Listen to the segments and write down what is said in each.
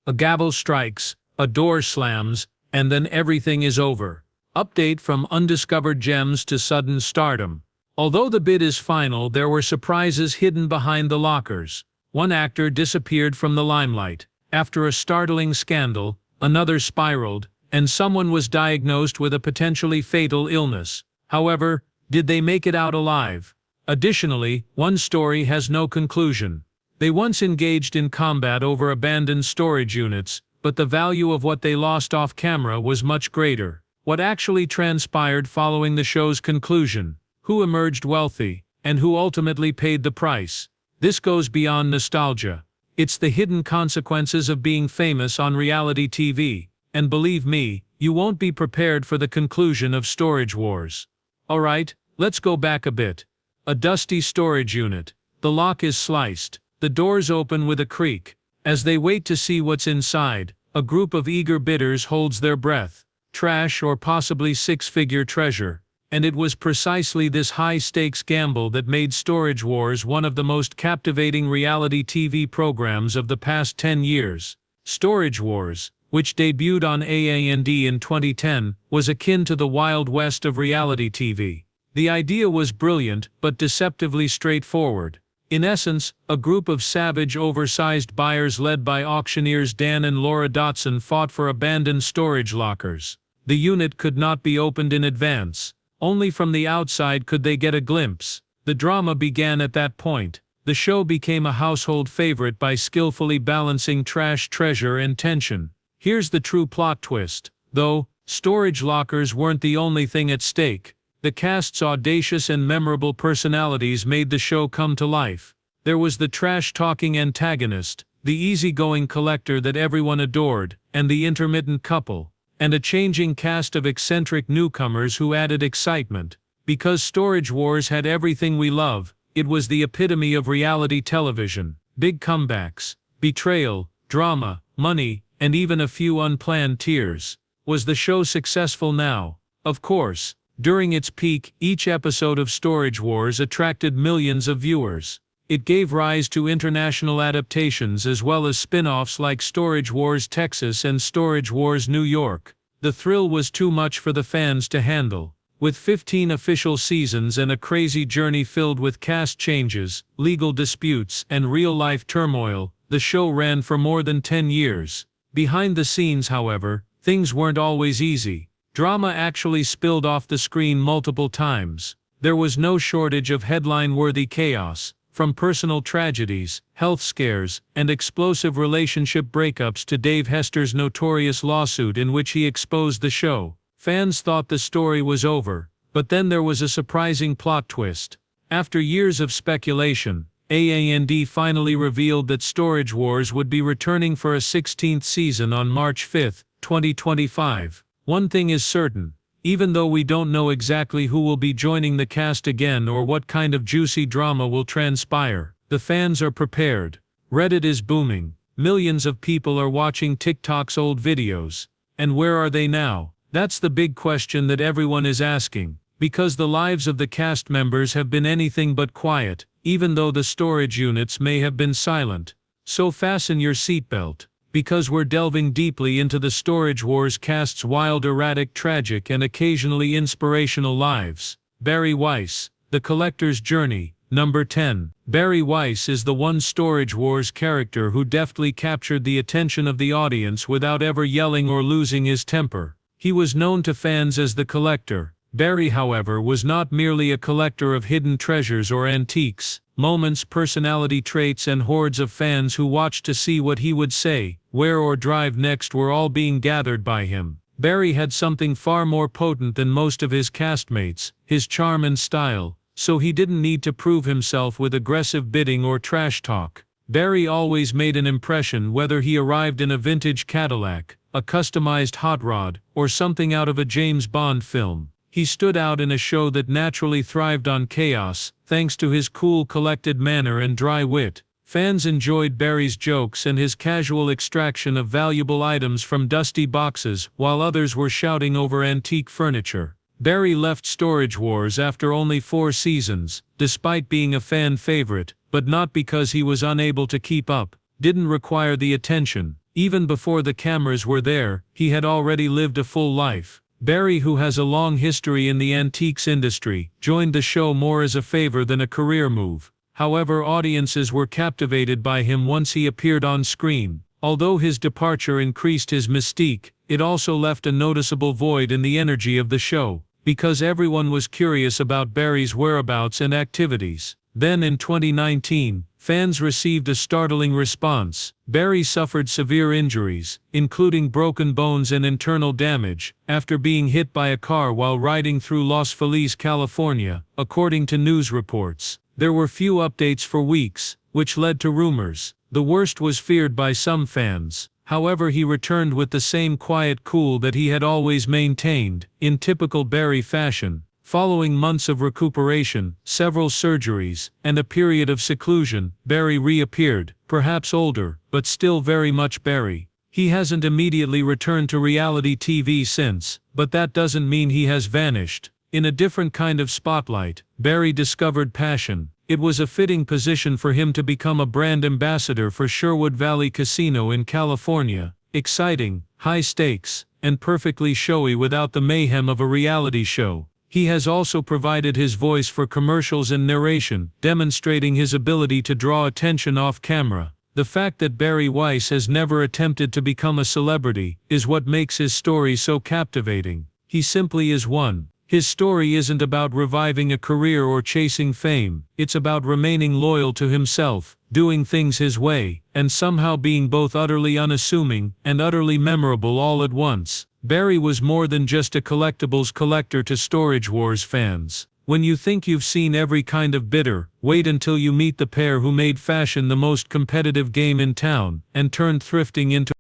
A gavel strikes, a door slams, and then everything is over. Update from undiscovered gems to sudden stardom. Although the bid is final, there were surprises hidden behind the lockers. One actor disappeared from the limelight. After a startling scandal, another spiraled, and someone was diagnosed with a potentially fatal illness. However, did they make it out alive? Additionally, one story has no conclusion. They once engaged in combat over abandoned storage units, but the value of what they lost off camera was much greater. What actually transpired following the show's conclusion? Who emerged wealthy, and who ultimately paid the price? This goes beyond nostalgia. It's the hidden consequences of being famous on reality TV. And believe me, you won't be prepared for the conclusion of Storage Wars. Alright, let's go back a bit. A dusty storage unit. The lock is sliced. The doors open with a creak. As they wait to see what's inside, a group of eager bidders holds their breath. Trash or possibly six-figure treasure. And it was precisely this high-stakes gamble that made Storage Wars one of the most captivating reality TV programs of the past 10 years. Storage Wars, which debuted on AAND in 2010, was akin to the Wild West of reality TV. The idea was brilliant but deceptively straightforward. In essence, a group of savage, oversized buyers led by auctioneers Dan and Laura Dotson fought for abandoned storage lockers. The unit could not be opened in advance. Only from the outside could they get a glimpse. The drama began at that point. The show became a household favorite by skillfully balancing trash, treasure, and tension. Here's the true plot twist. Though, storage lockers weren't the only thing at stake. The cast's audacious and memorable personalities made the show come to life. There was the trash-talking antagonist, the easygoing collector that everyone adored, and the intermittent couple, and a changing cast of eccentric newcomers who added excitement. Because Storage Wars had everything we love, it was the epitome of reality television. Big comebacks, betrayal, drama, money, and even a few unplanned tears. Was the show successful now? Of course. During its peak, each episode of Storage Wars attracted millions of viewers. It gave rise to international adaptations as well as spin-offs like Storage Wars Texas and Storage Wars New York. The thrill was too much for the fans to handle. With 15 official seasons and a crazy journey filled with cast changes, legal disputes, and real-life turmoil, the show ran for more than 10 years. Behind the scenes, however, things weren't always easy. Drama actually spilled off the screen multiple times. There was no shortage of headline-worthy chaos, from personal tragedies, health scares, and explosive relationship breakups to Dave Hester's notorious lawsuit in which he exposed the show. Fans thought the story was over, but then there was a surprising plot twist. After years of speculation, AAND finally revealed that Storage Wars would be returning for a 16th season on March 5, 2025. One thing is certain, even though we don't know exactly who will be joining the cast again or what kind of juicy drama will transpire, the fans are prepared. Reddit is booming. Millions of people are watching TikTok's old videos. And where are they now? That's the big question that everyone is asking. Because the lives of the cast members have been anything but quiet, even though the storage units may have been silent. So fasten your seatbelt. Because we're delving deeply into the Storage Wars cast's wild, erratic, tragic, and occasionally inspirational lives. Barry Weiss, The Collector's Journey, number 10. Barry Weiss is the one Storage Wars character who deftly captured the attention of the audience without ever yelling or losing his temper. He was known to fans as the Collector. Barry, however, was not merely a collector of hidden treasures or antiques, moments, personality traits, and hordes of fans who watched to see what he would say, where or drive next were all being gathered by him. Barry had something far more potent than most of his castmates, his charm and style, so he didn't need to prove himself with aggressive bidding or trash talk. Barry always made an impression whether he arrived in a vintage Cadillac, a customized hot rod, or something out of a James Bond film. He stood out in a show that naturally thrived on chaos, thanks to his cool, collected manner and dry wit. Fans enjoyed Barry's jokes and his casual extraction of valuable items from dusty boxes, while others were shouting over antique furniture. Barry left Storage Wars after only 4 seasons, despite being a fan favorite, but not because he was unable to keep up, didn't require the attention. Even before the cameras were there, he had already lived a full life. Barry, who has a long history in the antiques industry, joined the show more as a favor than a career move. However, audiences were captivated by him once he appeared on screen. Although his departure increased his mystique, it also left a noticeable void in the energy of the show, because everyone was curious about Barry's whereabouts and activities. Then in 2019, fans received a startling response. Barry suffered severe injuries, including broken bones and internal damage, after being hit by a car while riding through Los Feliz, California, according to news reports. There were few updates for weeks, which led to rumors. The worst was feared by some fans. However, he returned with the same quiet cool that he had always maintained, in typical Barry fashion. Following months of recuperation, several surgeries, and a period of seclusion, Barry reappeared, perhaps older, but still very much Barry. He hasn't immediately returned to reality TV since, but that doesn't mean he has vanished. In a different kind of spotlight, Barry discovered passion. It was a fitting position for him to become a brand ambassador for Sherwood Valley Casino in California. Exciting, high stakes, and perfectly showy without the mayhem of a reality show. He has also provided his voice for commercials and narration, demonstrating his ability to draw attention off camera. The fact that Barry Weiss has never attempted to become a celebrity is what makes his story so captivating. He simply is one. His story isn't about reviving a career or chasing fame. It's about remaining loyal to himself, doing things his way, and somehow being both utterly unassuming and utterly memorable all at once. Barry was more than just a collectibles collector to Storage Wars fans. When you think you've seen every kind of bidder, wait until you meet the pair who made fashion the most competitive game in town, and turned thrifting into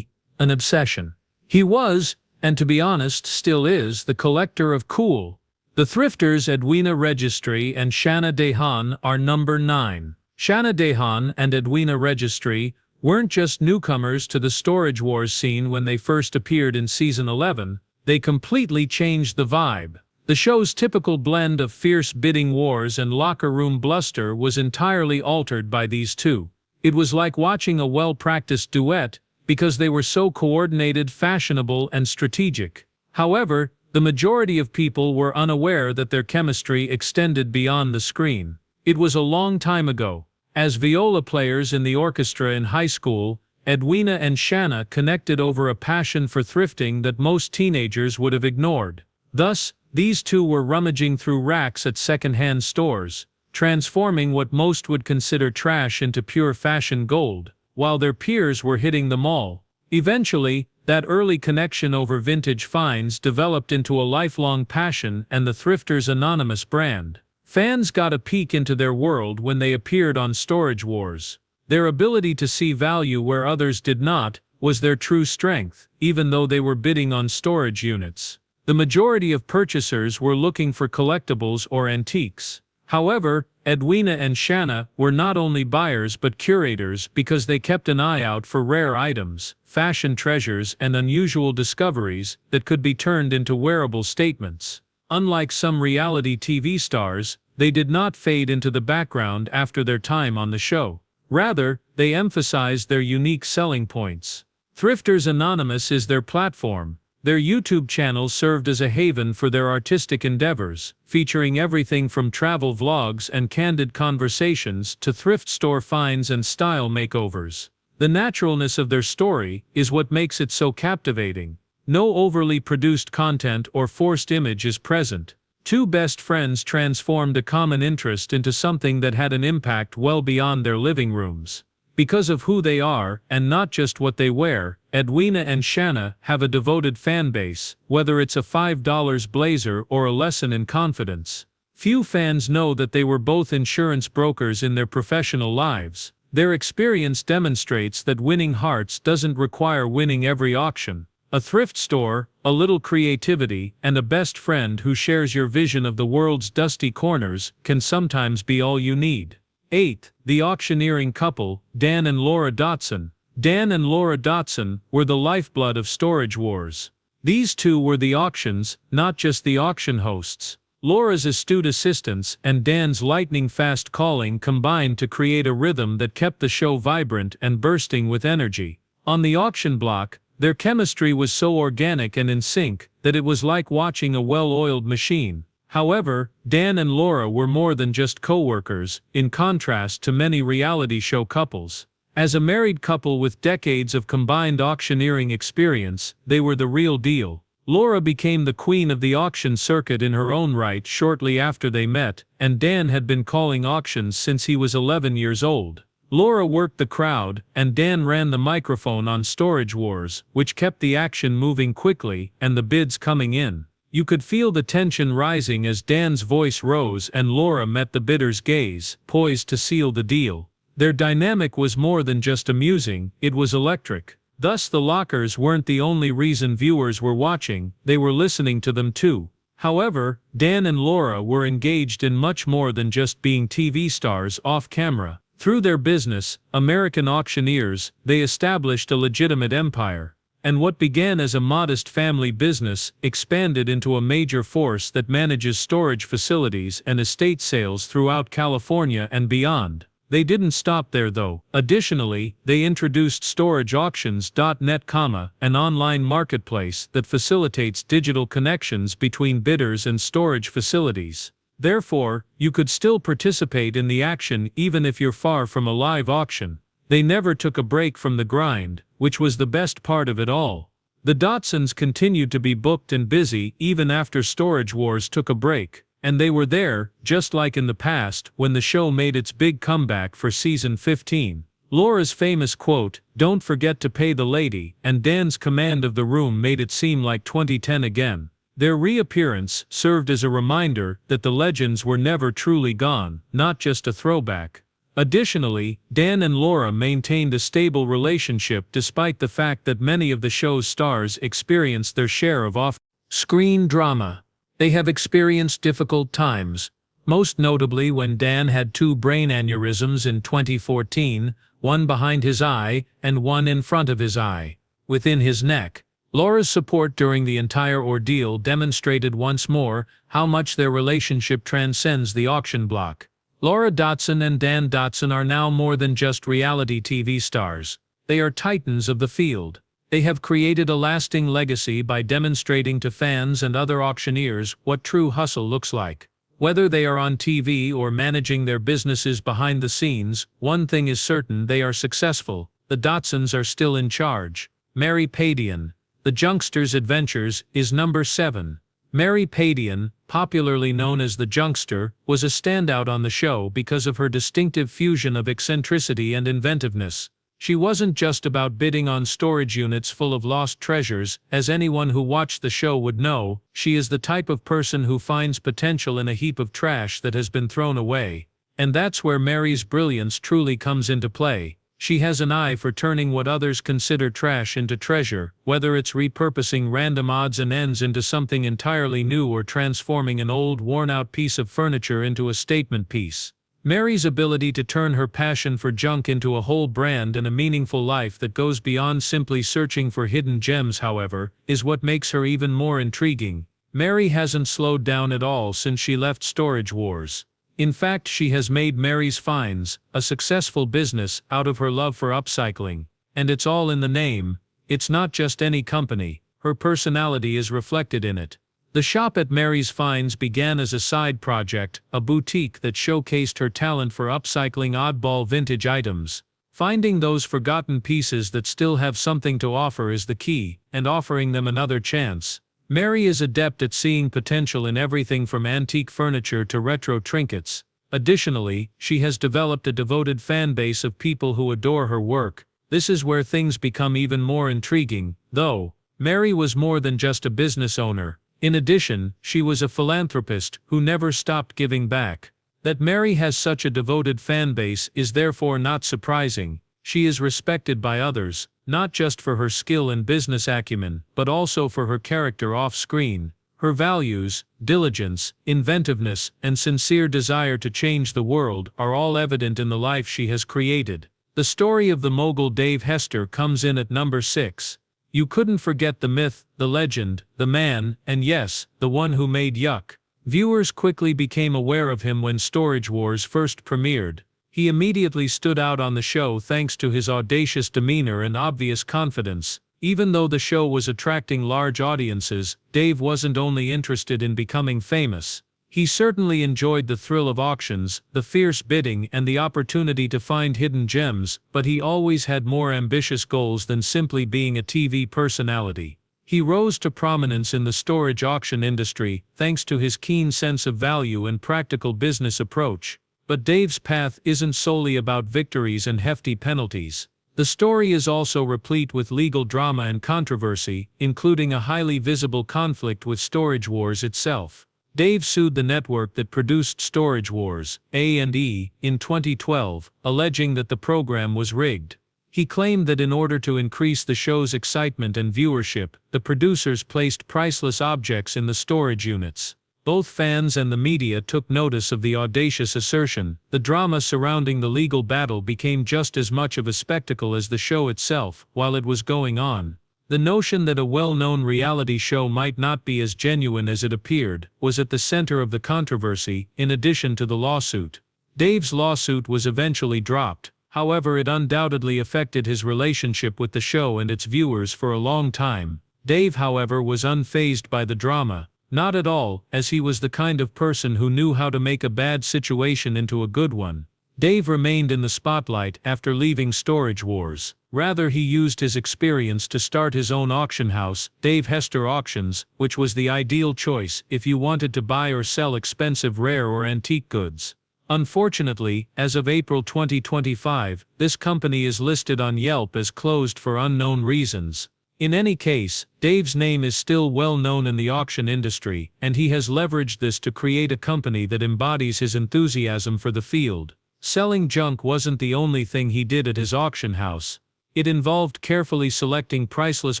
an obsession. He was, and to be honest still is, the collector of cool. The thrifters Edwina Registry and Shanna Dehan are number 9. Shanna Dehan and Edwina Registry weren't just newcomers to the Storage Wars scene when they first appeared in season 11, they completely changed the vibe. The show's typical blend of fierce bidding wars and locker room bluster was entirely altered by these two. It was like watching a well-practiced duet, because they were so coordinated, fashionable, and strategic. However, the majority of people were unaware that their chemistry extended beyond the screen. It was a long time ago. As viola players in the orchestra in high school, Edwina and Shanna connected over a passion for thrifting that most teenagers would have ignored. Thus, these two were rummaging through racks at second-hand stores, transforming what most would consider trash into pure fashion gold, while their peers were hitting the mall. Eventually, that early connection over vintage finds developed into a lifelong passion and the Thrifters Anonymous brand. Fans got a peek into their world when they appeared on Storage Wars. Their ability to see value where others did not was their true strength, even though they were bidding on storage units. The majority of purchasers were looking for collectibles or antiques. However, Edwina and Shanna were not only buyers but curators because they kept an eye out for rare items, fashion treasures, and unusual discoveries that could be turned into wearable statements. Unlike some reality TV stars, they did not fade into the background after their time on the show. Rather, they emphasized their unique selling points. Thrifters Anonymous is their platform. Their YouTube channel served as a haven for their artistic endeavors, featuring everything from travel vlogs and candid conversations to thrift store finds and style makeovers. The naturalness of their story is what makes it so captivating. No overly produced content or forced image is present. Two best friends transformed a common interest into something that had an impact well beyond their living rooms. Because of who they are, and not just what they wear, Edwina and Shanna have a devoted fan base, whether it's a $5 blazer or a lesson in confidence. Few fans know that they were both insurance brokers in their professional lives. Their experience demonstrates that winning hearts doesn't require winning every auction. A thrift store, a little creativity, and a best friend who shares your vision of the world's dusty corners can sometimes be all you need. 8. The auctioneering couple, Dan and Laura Dotson. Dan and Laura Dotson were the lifeblood of Storage Wars. These two were the auctions, not just the auction hosts. Laura's astute assistance and Dan's lightning-fast calling combined to create a rhythm that kept the show vibrant and bursting with energy. On the auction block, their chemistry was so organic and in sync that it was like watching a well-oiled machine. However, Dan and Laura were more than just co-workers, in contrast to many reality show couples. As a married couple with decades of combined auctioneering experience, they were the real deal. Laura became the queen of the auction circuit in her own right shortly after they met, and Dan had been calling auctions since he was 11 years old. Laura worked the crowd, and Dan ran the microphone on Storage Wars, which kept the action moving quickly and the bids coming in. You could feel the tension rising as Dan's voice rose and Laura met the bidder's gaze, poised to seal the deal. Their dynamic was more than just amusing, it was electric. Thus the lockers weren't the only reason viewers were watching, they were listening to them too. However, Dan and Laura were engaged in much more than just being TV stars off-camera. Through their business, American Auctioneers, they established a legitimate empire. And what began as a modest family business expanded into a major force that manages storage facilities and estate sales throughout California and beyond. They didn't stop there though. Additionally, they introduced StorageAuctions.net, an online marketplace that facilitates digital connections between bidders and storage facilities. Therefore, you could still participate in the action even if you're far from a live auction. They never took a break from the grind, which was the best part of it all. The Dotsons continued to be booked and busy even after Storage Wars took a break. And they were there, just like in the past, when the show made its big comeback for season 15. Laura's famous quote, "Don't forget to pay the lady," and Dan's command of the room made it seem like 2010 again. Their reappearance served as a reminder that the legends were never truly gone, not just a throwback. Additionally, Dan and Laura maintained a stable relationship despite the fact that many of the show's stars experienced their share of off-screen drama. They have experienced difficult times, most notably when Dan had 2 brain aneurysms in 2014, one behind his eye and one in front of his eye, within his neck. Laura's support during the entire ordeal demonstrated once more how much their relationship transcends the auction block. Laura Dotson and Dan Dotson are now more than just reality TV stars. They are titans of the field. They have created a lasting legacy by demonstrating to fans and other auctioneers what true hustle looks like. Whether they are on TV or managing their businesses behind the scenes, one thing is certain: they are successful. The Dotsons are still in charge. Mary Padian. The Junkster's Adventures is number 7. Mary Padian, popularly known as the Junkster, was a standout on the show because of her distinctive fusion of eccentricity and inventiveness. She wasn't just about bidding on storage units full of lost treasures. As anyone who watched the show would know, she is the type of person who finds potential in a heap of trash that has been thrown away. And that's where Mary's brilliance truly comes into play. She has an eye for turning what others consider trash into treasure, whether it's repurposing random odds and ends into something entirely new or transforming an old, worn-out piece of furniture into a statement piece. Mary's ability to turn her passion for junk into a whole brand and a meaningful life that goes beyond simply searching for hidden gems, however, is what makes her even more intriguing. Mary hasn't slowed down at all since she left Storage Wars. In fact, she has made Mary's Finds, a successful business, out of her love for upcycling. And it's all in the name. It's not just any company. Her personality is reflected in it. The shop at Mary's Finds began as a side project, a boutique that showcased her talent for upcycling oddball vintage items. Finding those forgotten pieces that still have something to offer is the key, and offering them another chance. Mary is adept at seeing potential in everything from antique furniture to retro trinkets. Additionally, she has developed a devoted fan base of people who adore her work. This is where things become even more intriguing, though. Mary was more than just a business owner. In addition, she was a philanthropist who never stopped giving back. That Mary has such a devoted fan base is therefore not surprising. She is respected by others, not just for her skill and business acumen, but also for her character off-screen. Her values, diligence, inventiveness, and sincere desire to change the world are all evident in the life she has created. The story of the mogul Dave Hester comes in at number 6. You couldn't forget the myth, the legend, the man, and yes, the one who made yuck. Viewers quickly became aware of him when Storage Wars first premiered. He immediately stood out on the show thanks to his audacious demeanor and obvious confidence. Even though the show was attracting large audiences, Dave wasn't only interested in becoming famous. He certainly enjoyed the thrill of auctions, the fierce bidding, and the opportunity to find hidden gems, but he always had more ambitious goals than simply being a TV personality. He rose to prominence in the storage auction industry, thanks to his keen sense of value and practical business approach. But Dave's path isn't solely about victories and hefty penalties. The story is also replete with legal drama and controversy, including a highly visible conflict with Storage Wars itself. Dave sued the network that produced Storage Wars, A&E, in 2012, alleging that the program was rigged. He claimed that in order to increase the show's excitement and viewership, the producers placed priceless objects in the storage units. Both fans and the media took notice of the audacious assertion. The drama surrounding the legal battle became just as much of a spectacle as the show itself while it was going on. The notion that a well-known reality show might not be as genuine as it appeared was at the center of the controversy, in addition to the lawsuit. Dave's lawsuit was eventually dropped, however it undoubtedly affected his relationship with the show and its viewers for a long time. Dave, however, was unfazed by the drama. Not at all, as he was the kind of person who knew how to make a bad situation into a good one. Dave remained in the spotlight after leaving Storage Wars. Rather, he used his experience to start his own auction house, Dave Hester Auctions, which was the ideal choice if you wanted to buy or sell expensive rare or antique goods. Unfortunately, as of April 2025, this company is listed on Yelp as closed for unknown reasons. In any case, Dave's name is still well known in the auction industry, and he has leveraged this to create a company that embodies his enthusiasm for the field. Selling junk wasn't the only thing he did at his auction house. It involved carefully selecting priceless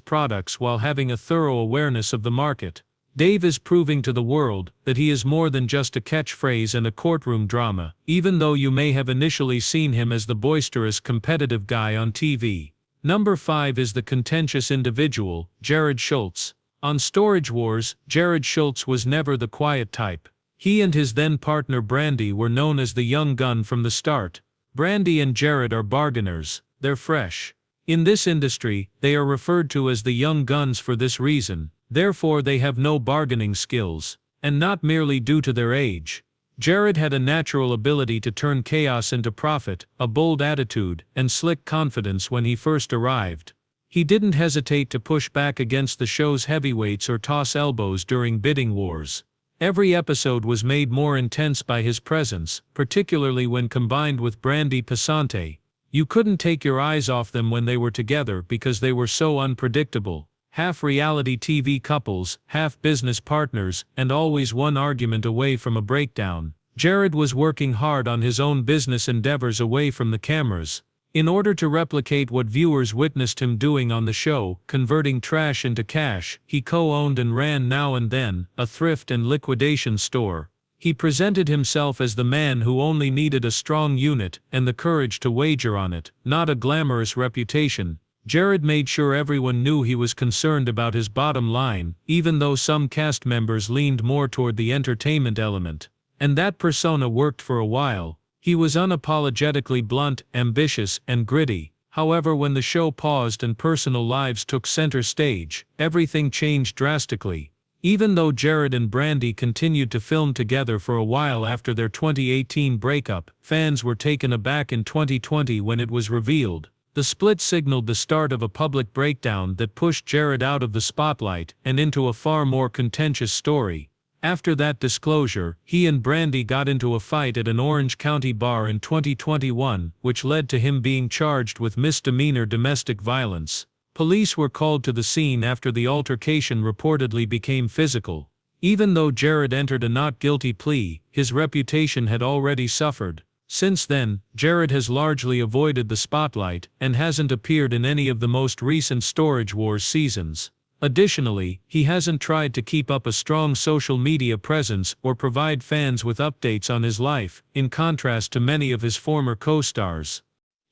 products while having a thorough awareness of the market. Dave is proving to the world that he is more than just a catchphrase and a courtroom drama, even though you may have initially seen him as the boisterous competitive guy on TV. Number 5 is the contentious individual, Jared Schultz. On Storage Wars, Jared Schultz was never the quiet type. He and his then-partner Brandi were known as the young gun from the start. Brandi and Jared are bargainers. They're fresh. In this industry, they are referred to as the young guns for this reason. Therefore they have no bargaining skills. And not merely due to their age. Jared had a natural ability to turn chaos into profit, a bold attitude, and slick confidence when he first arrived. He didn't hesitate to push back against the show's heavyweights or toss elbows during bidding wars. Every episode was made more intense by his presence, particularly when combined with Brandi Passante. You couldn't take your eyes off them when they were together because they were so unpredictable. Half reality TV couples, half business partners, and always one argument away from a breakdown. Jared was working hard on his own business endeavors away from the cameras. In order to replicate what viewers witnessed him doing on the show, converting trash into cash, he co-owned and ran Now and Then, a thrift and liquidation store. He presented himself as the man who only needed a strong unit and the courage to wager on it, not a glamorous reputation. Jared made sure everyone knew he was concerned about his bottom line, even though some cast members leaned more toward the entertainment element. And that persona worked for a while. He was unapologetically blunt, ambitious, and gritty. However, when the show paused and personal lives took center stage, everything changed drastically. Even though Jared and Brandi continued to film together for a while after their 2018 breakup, fans were taken aback in 2020 when it was revealed. The split signaled the start of a public breakdown that pushed Jared out of the spotlight and into a far more contentious story. After that disclosure, he and Brandi got into a fight at an Orange County bar in 2021, which led to him being charged with misdemeanor domestic violence. Police were called to the scene after the altercation reportedly became physical. Even though Jared entered a not guilty plea, his reputation had already suffered. Since then, Jared has largely avoided the spotlight and hasn't appeared in any of the most recent Storage Wars seasons. Additionally, he hasn't tried to keep up a strong social media presence or provide fans with updates on his life, in contrast to many of his former co-stars.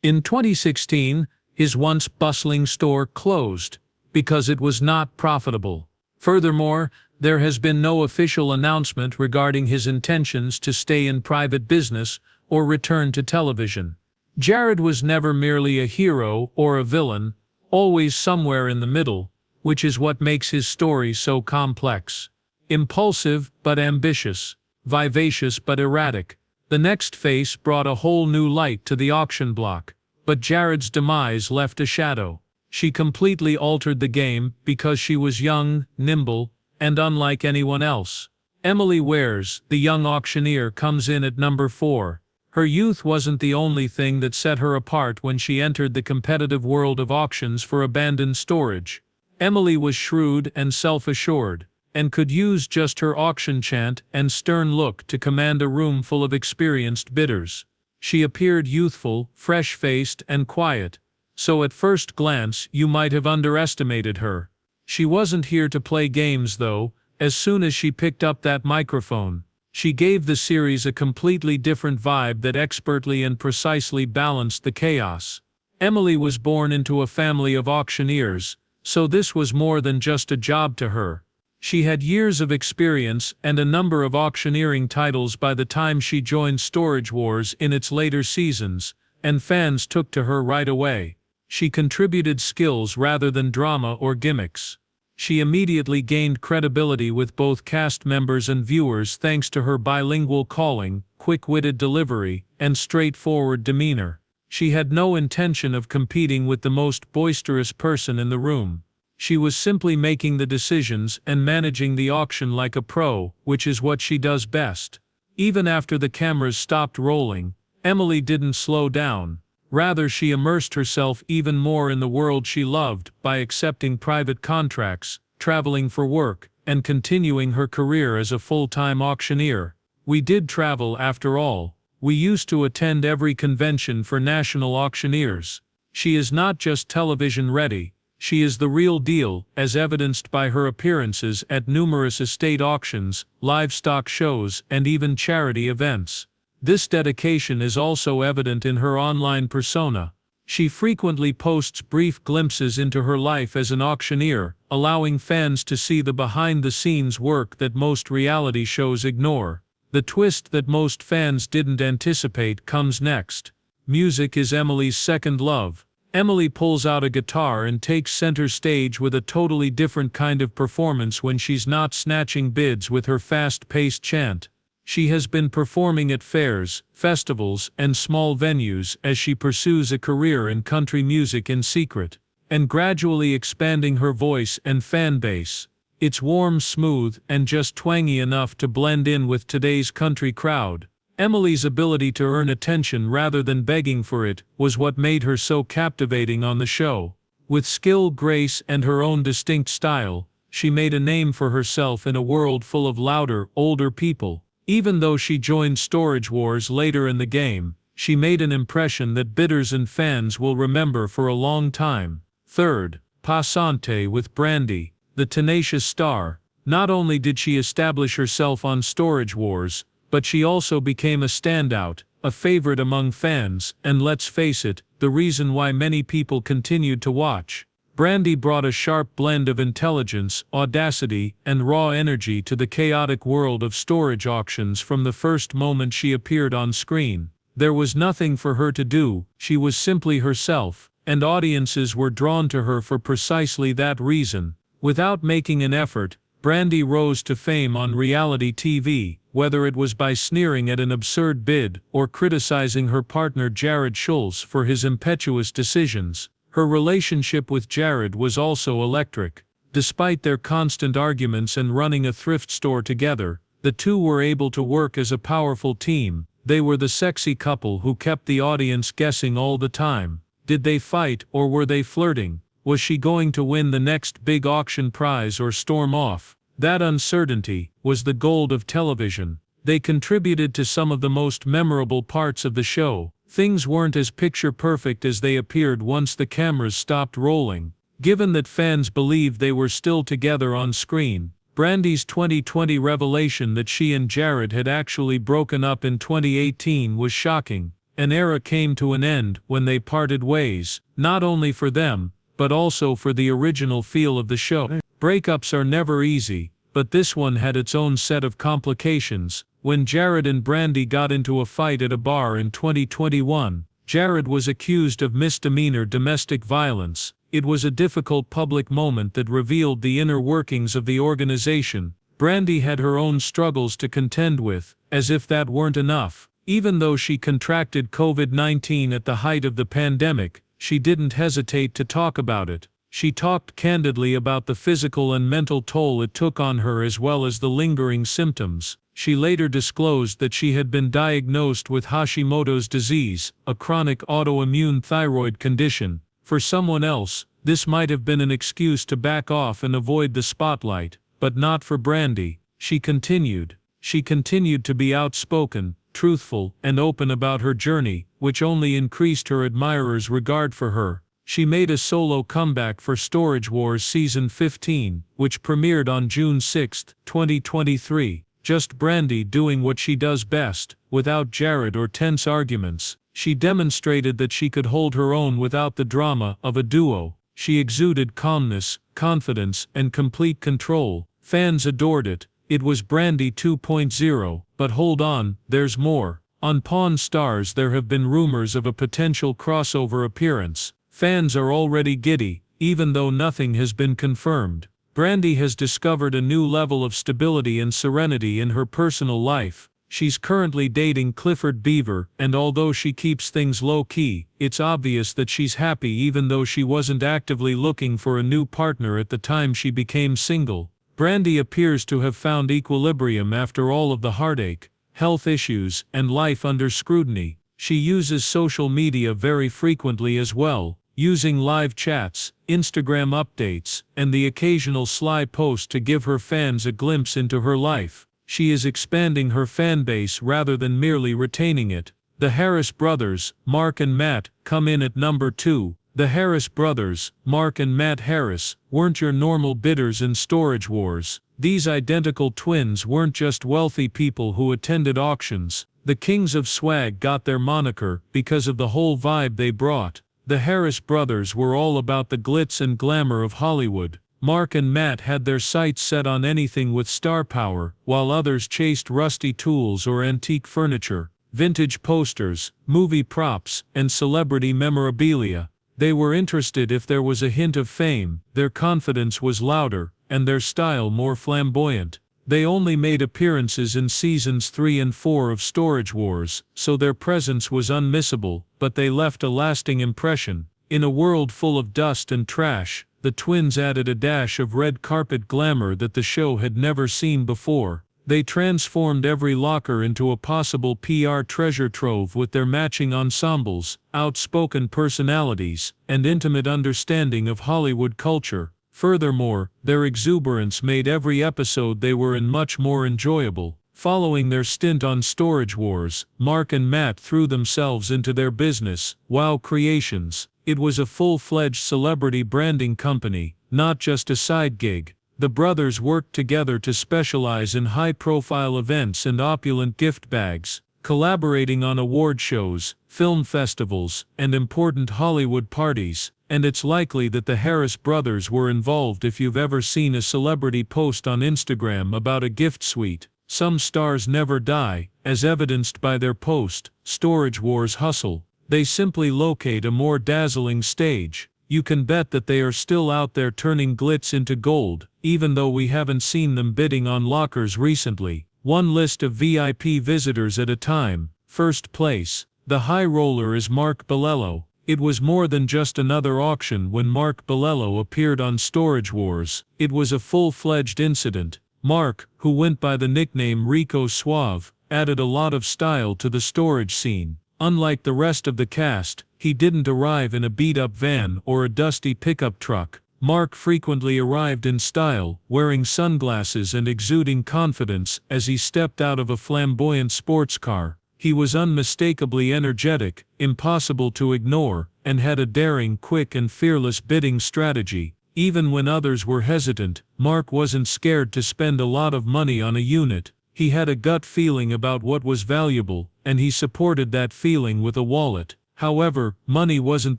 In 2016, his once bustling store closed because it was not profitable. Furthermore, there has been no official announcement regarding his intentions to stay in private business or return to television. Jared was never merely a hero or a villain, always somewhere in the middle, which is what makes his story so complex. Impulsive but ambitious, vivacious but erratic, the next face brought a whole new light to the auction block. But Jared's demise left a shadow. She completely altered the game because she was young, nimble, and unlike anyone else. Emily Wares, the young auctioneer, comes in at number 4. Her youth wasn't the only thing that set her apart when she entered the competitive world of auctions for abandoned storage. Emily was shrewd and self-assured, and could use just her auction chant and stern look to command a room full of experienced bidders. She appeared youthful, fresh-faced, and quiet, so at first glance you might have underestimated her. She wasn't here to play games though. As soon as she picked up that microphone, she gave the series a completely different vibe that expertly and precisely balanced the chaos. Emily was born into a family of auctioneers, so this was more than just a job to her. She had years of experience and a number of auctioneering titles by the time she joined Storage Wars in its later seasons, and fans took to her right away. She contributed skills rather than drama or gimmicks. She immediately gained credibility with both cast members and viewers thanks to her bilingual calling, quick-witted delivery, and straightforward demeanor. She had no intention of competing with the most boisterous person in the room. She was simply making the decisions and managing the auction like a pro, which is what she does best. Even after the cameras stopped rolling, Emily didn't slow down. Rather, she immersed herself even more in the world she loved by accepting private contracts, traveling for work, and continuing her career as a full-time auctioneer. We did travel after all. We used to attend every convention for national auctioneers. She is not just television ready. She is the real deal, as evidenced by her appearances at numerous estate auctions, livestock shows, and even charity events. This dedication is also evident in her online persona. She frequently posts brief glimpses into her life as an auctioneer, allowing fans to see the behind-the-scenes work that most reality shows ignore. The twist that most fans didn't anticipate comes next. Music is Emily's second love. Emily pulls out a guitar and takes center stage with a totally different kind of performance when she's not snatching bids with her fast-paced chant. She has been performing at fairs, festivals, and small venues as she pursues a career in country music in secret, and gradually expanding her voice and fan base. It's warm, smooth, and just twangy enough to blend in with today's country crowd. Emily's ability to earn attention rather than begging for it was what made her so captivating on the show. With skill, grace, and her own distinct style, she made a name for herself in a world full of louder, older people. Even though she joined Storage Wars later in the game, she made an impression that bidders and fans will remember for a long time. Third, Passante with Brandi, the tenacious star. Not only did she establish herself on Storage Wars, but she also became a standout, a favorite among fans, and let's face it, the reason why many people continued to watch. Brandi brought a sharp blend of intelligence, audacity, and raw energy to the chaotic world of storage auctions from the first moment she appeared on screen. There was nothing for her to do, she was simply herself, and audiences were drawn to her for precisely that reason. Without making an effort, Brandi rose to fame on reality TV, whether it was by sneering at an absurd bid or criticizing her partner Jared Schultz for his impetuous decisions. Her relationship with Jared was also electric. Despite their constant arguments and running a thrift store together, the two were able to work as a powerful team. They were the sexy couple who kept the audience guessing all the time. Did they fight or were they flirting? Was she going to win the next big auction prize or storm off? That uncertainty was the gold of television. They contributed to some of the most memorable parts of the show. Things weren't as picture-perfect as they appeared once the cameras stopped rolling. Given that fans believed they were still together on screen, Brandi's 2020 revelation that she and Jared had actually broken up in 2018 was shocking. An era came to an end when they parted ways, not only for them, but also for the original feel of the show. Breakups are never easy, but this one had its own set of complications. When Jared and Brandi got into a fight at a bar in 2021, Jared was accused of misdemeanor domestic violence. It was a difficult public moment that revealed the inner workings of the organization. Brandi had her own struggles to contend with, as if that weren't enough. Even though she contracted COVID-19 at the height of the pandemic, she didn't hesitate to talk about it. She talked candidly about the physical and mental toll it took on her as well as the lingering symptoms. She later disclosed that she had been diagnosed with Hashimoto's disease, a chronic autoimmune thyroid condition. For someone else, this might have been an excuse to back off and avoid the spotlight, but not for Brandi. She continued to be outspoken, truthful, and open about her journey, which only increased her admirers' regard for her. She made a solo comeback for Storage Wars Season 15, which premiered on June 6, 2023. Just Brandi doing what she does best, without Jared or tense arguments. She demonstrated that she could hold her own without the drama of a duo. She exuded calmness, confidence, and complete control. Fans adored it. It was Brandi 2.0, but hold on, there's more. On Pawn Stars there have been rumors of a potential crossover appearance. Fans are already giddy, even though nothing has been confirmed. Brandi has discovered a new level of stability and serenity in her personal life. She's currently dating Clifford Beaver, and although she keeps things low-key, it's obvious that she's happy even though she wasn't actively looking for a new partner at the time she became single. Brandi appears to have found equilibrium after all of the heartache, health issues, and life under scrutiny. She uses social media very frequently as well, using live chats, Instagram updates, and the occasional sly post to give her fans a glimpse into her life. She is expanding her fan base rather than merely retaining it. The Harris brothers, Mark and Matt, come in at number 2. The Harris brothers, Mark and Matt Harris, weren't your normal bidders in Storage Wars. These identical twins weren't just wealthy people who attended auctions. The Kings of Swag got their moniker because of the whole vibe they brought. The Harris brothers were all about the glitz and glamour of Hollywood. Mark and Matt had their sights set on anything with star power, while others chased rusty tools or antique furniture, vintage posters, movie props, and celebrity memorabilia. They were interested if there was a hint of fame. Their confidence was louder, and their style more flamboyant. They only made appearances in seasons 3 and 4 of Storage Wars, so their presence was unmissable, but they left a lasting impression. In a world full of dust and trash, the twins added a dash of red carpet glamour that the show had never seen before. They transformed every locker into a possible PR treasure trove with their matching ensembles, outspoken personalities, and intimate understanding of Hollywood culture. Furthermore, their exuberance made every episode they were in much more enjoyable. Following their stint on Storage Wars, Mark and Matt threw themselves into their business, Wow Creations. It was a full-fledged celebrity branding company, not just a side gig. The brothers worked together to specialize in high-profile events and opulent gift bags, collaborating on award shows, film festivals, and important Hollywood parties. And it's likely that the Harris brothers were involved if you've ever seen a celebrity post on Instagram about a gift suite. Some stars never die, as evidenced by their post, Storage Wars Hustle. They simply locate a more dazzling stage. You can bet that they are still out there turning glitz into gold, even though we haven't seen them bidding on lockers recently. One list of VIP visitors at a time. First place. The high roller is Mark Bolello. It was more than just another auction when Mark Bolello appeared on Storage Wars. It was a full-fledged incident. Mark, who went by the nickname Rico Suave, added a lot of style to the storage scene. Unlike the rest of the cast, he didn't arrive in a beat-up van or a dusty pickup truck. Mark frequently arrived in style, wearing sunglasses and exuding confidence as he stepped out of a flamboyant sports car. He was unmistakably energetic, impossible to ignore, and had a daring, quick and fearless bidding strategy. Even when others were hesitant, Mark wasn't scared to spend a lot of money on a unit. He had a gut feeling about what was valuable, and he supported that feeling with a wallet. However, money wasn't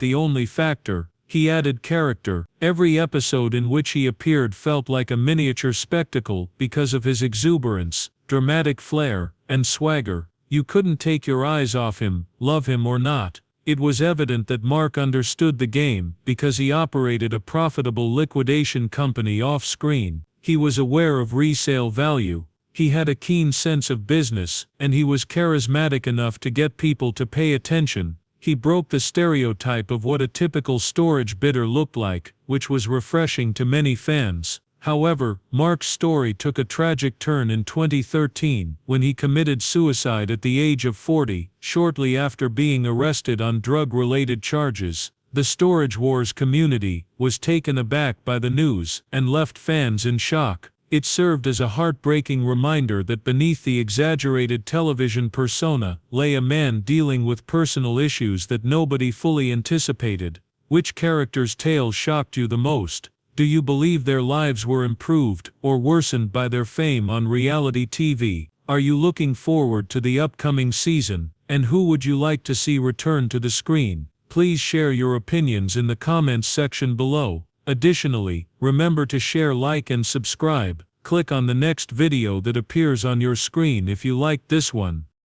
the only factor. He added character. Every episode in which he appeared felt like a miniature spectacle because of his exuberance. dramatic flair, and swagger. You couldn't take your eyes off him, love him or not. It was evident that Mark understood the game, because he operated a profitable liquidation company off-screen. He was aware of resale value. He had a keen sense of business, and he was charismatic enough to get people to pay attention. He broke the stereotype of what a typical storage bidder looked like, which was refreshing to many fans. However, Mark's story took a tragic turn in 2013, when he committed suicide at the age of 40, shortly after being arrested on drug-related charges. The Storage Wars community was taken aback by the news and left fans in shock. It served as a heartbreaking reminder that beneath the exaggerated television persona lay a man dealing with personal issues that nobody fully anticipated. Which character's tale shocked you the most? Do you believe their lives were improved or worsened by their fame on reality TV? Are you looking forward to the upcoming season? And who would you like to see return to the screen? Please share your opinions in the comments section below. Additionally, remember to share, like, and subscribe. Click on the next video that appears on your screen if you liked this one.